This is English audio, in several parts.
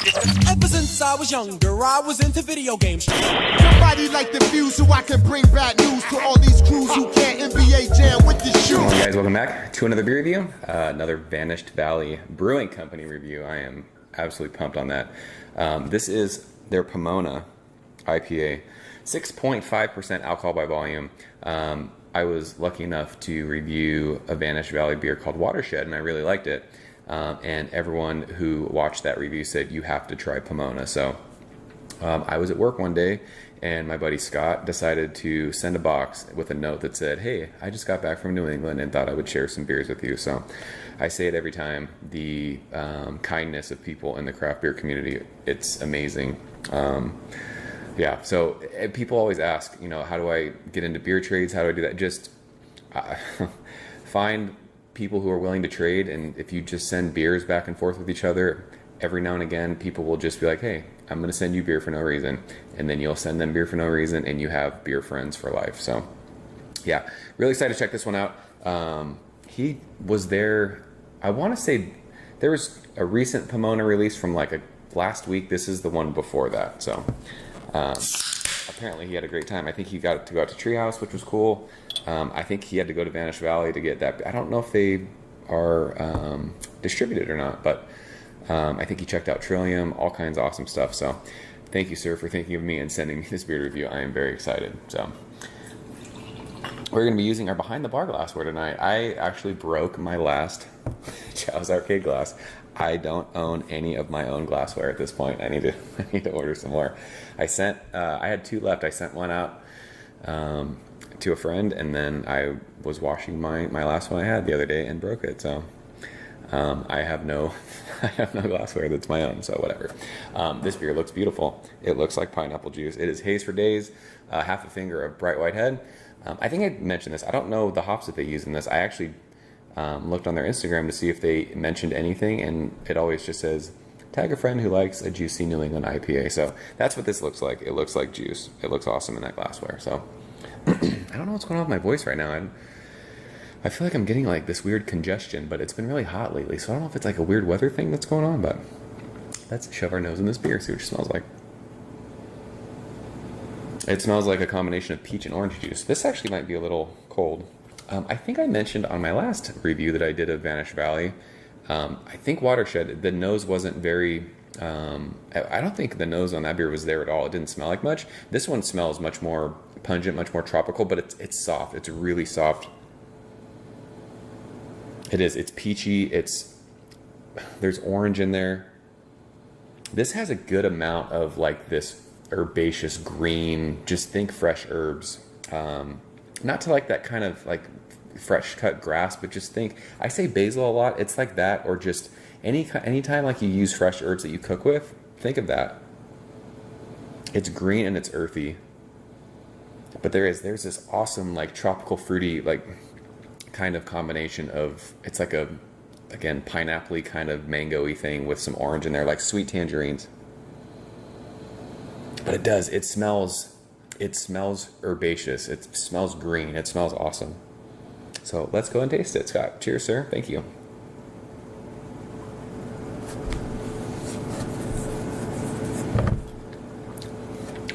Ever since I was younger, I was into video games. Somebody like the Fuse so I can bring bad news to all these crews who can't NBA jam with the shoes. Hello guys, welcome back to another beer review, another Vanished Valley Brewing Company review. I am absolutely pumped on that. This is their Pomona IPA, 6.5% alcohol by volume. I was lucky enough to review a Vanished Valley beer called Watershed, and I really liked it. And everyone who watched that review said you have to try Pomona. So I was at work one day, and my buddy Scott decided to send a box with a note that said, "Hey, I just got back from New England and thought I would share some beers with you." So I say it every time, the kindness of people in the craft beer community, it's amazing. Yeah, so people always ask, you know, how do I get into beer trades? How do I do that? Just find people who are willing to trade, and if you just send beers back and forth with each other, every now and again, people will just be like, "Hey, I'm going to send you beer for no reason," and then you'll send them beer for no reason, and you have beer friends for life. So, yeah, really excited to check this one out. He was there. I want to say there was a recent Pomona release from like last week. This is the one before that. So. Apparently he had a great time. I think he got to go out to Treehouse, which was cool. I think he had to go to Vanished Valley to get that. I don't know if they are distributed or not, but I think he checked out Trillium, all kinds of awesome stuff. So thank you, sir, for thinking of me and sending me this beer review. I am very excited. So we're going to be using our Behind the Bar glassware tonight. I actually broke my last Chow's Arcade glass. I don't own any of my own glassware at this point. I need to order some more. I had two left. I sent one out to a friend, and then I was washing my last one I had the other day and broke it. So I have no glassware that's my own. So whatever. This beer looks beautiful. It looks like pineapple juice. It is Haze for Days, half a finger of bright white head. I think I mentioned this. I don't know the hops that they use in this. I actually looked on their Instagram to see if they mentioned anything, and it always just says, "Tag a friend who likes a juicy New England IPA." So that's what this looks like. It looks like juice. It looks awesome in that glassware. So I don't know what's going on with my voice right now. I feel like I'm getting like this weird congestion, but it's been really hot lately. So I don't know if it's like a weird weather thing that's going on, but let's shove our nose in this beer, see what it smells like. It smells like a combination of peach and orange juice. This actually might be a little cold. I think I mentioned on my last review that I did of Vanished Valley, I think Watershed, the nose wasn't very, I don't think the nose on that beer was there at all. It didn't smell like much. This one smells much more pungent, much more tropical, but it's soft. It's really soft. It is. It's peachy. There's orange in there. This has a good amount of like this herbaceous green, just think fresh herbs. Not to like that kind of like fresh cut grass, but just think, I say basil a lot. It's like that, or just anytime like you use fresh herbs that you cook with, think of that. It's green and it's earthy, but there's this awesome like tropical fruity like kind of combination of, it's like again pineapple-y kind of mango-y thing with some orange in there, like sweet tangerines. But it smells herbaceous. It smells green. It smells awesome. So let's go and taste it, Scott. Cheers, sir. Thank you.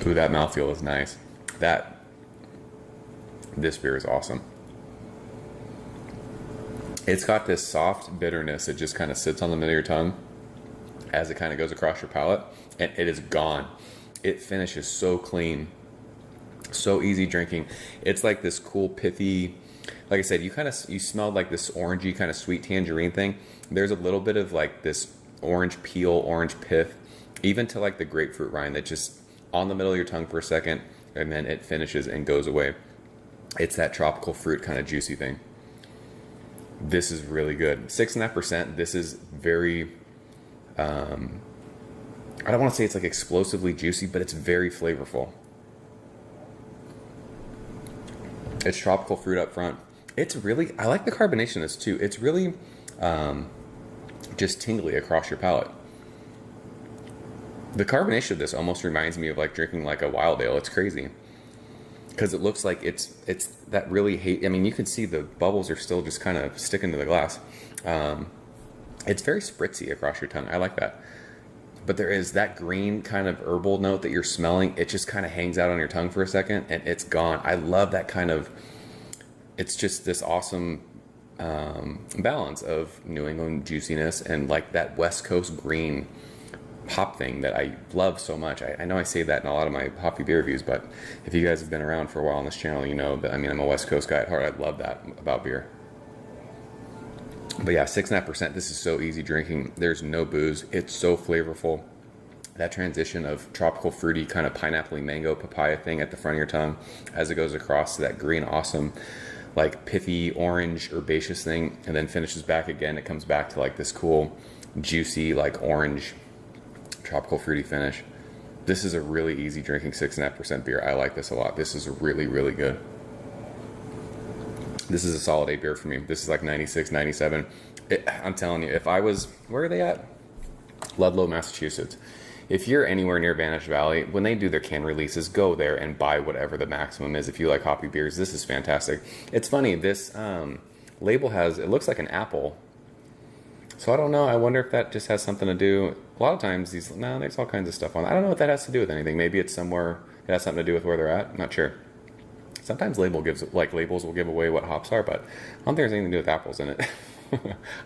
Ooh, that mouthfeel is nice. This beer is awesome. It's got this soft bitterness that just kind of sits on the middle of your tongue as it kind of goes across your palate, and it is gone. It finishes so clean. So easy drinking. It's like this cool pithy, like I said, you smelled like this orangey kind of sweet tangerine thing. There's a little bit of like this orange peel, orange pith, even to like the grapefruit rind that just on the middle of your tongue for a second, and then it finishes and goes away. It's that tropical fruit kind of juicy thing. This is really good. 6.5%. This is very, I don't want to say it's like explosively juicy, but it's very flavorful. It's tropical fruit up front. It's really, I like the carbonation of this too. It's really just tingly across your palate. The carbonation of this almost reminds me of like drinking like a wild ale. It's crazy. Because it looks like it's that really I mean, you can see the bubbles are still just kind of sticking to the glass. It's very spritzy across your tongue. I like that. but there is that green kind of herbal note that you're smelling. It just kind of hangs out on your tongue for a second and it's gone. I love that kind of, it's just this awesome balance of New England juiciness and like that West Coast green hop thing that I love so much. I know I say that in a lot of my hoppy beer reviews, but if you guys have been around for a while on this channel, you know that, I mean, I'm a West Coast guy at heart. I love that about beer. But yeah, 6.5%. This is so easy drinking. There's no booze. It's so flavorful. That transition of tropical, fruity, kind of pineapple, mango, papaya thing at the front of your tongue as it goes across to that green, awesome, like pithy, orange, herbaceous thing, and then finishes back again. It comes back to like this cool, juicy, like orange, tropical, fruity finish. This is a really easy drinking 6.5% beer. I like this a lot. This is really, really good. This is a solid 8 beer for me. This is like 96, 97. I'm telling you, if I was, where are they at? Ludlow, Massachusetts. If you're anywhere near Vanish Valley, when they do their can releases, go there and buy whatever the maximum is. If you like hoppy beers, this is fantastic. It's funny, this label has, it looks like an apple. So I don't know. I wonder if that just has something to do. A lot of times there's all kinds of stuff on it. I don't know what that has to do with anything. Maybe it's somewhere, it has something to do with where they're at. I'm not sure. Sometimes labels will give away what hops are, but I don't think there's anything to do with apples in it.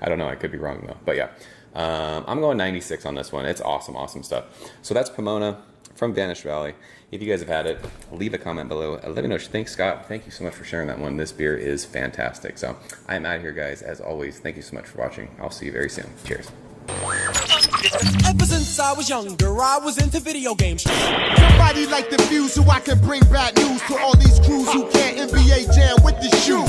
I don't know. I could be wrong though. But yeah, I'm going 96 on this one. It's awesome, awesome stuff. So that's Pomona from Vanish Valley. If you guys have had it, leave a comment below. Let me know what you think. Scott, thank you so much for sharing that one. This beer is fantastic. So I'm out of here, guys. As always, thank you so much for watching. I'll see you very soon. Cheers. Ever since I was younger, I was into video games. Somebody like the Fuse so I can bring bad news to all these crews who can't NBA jam with the shoe.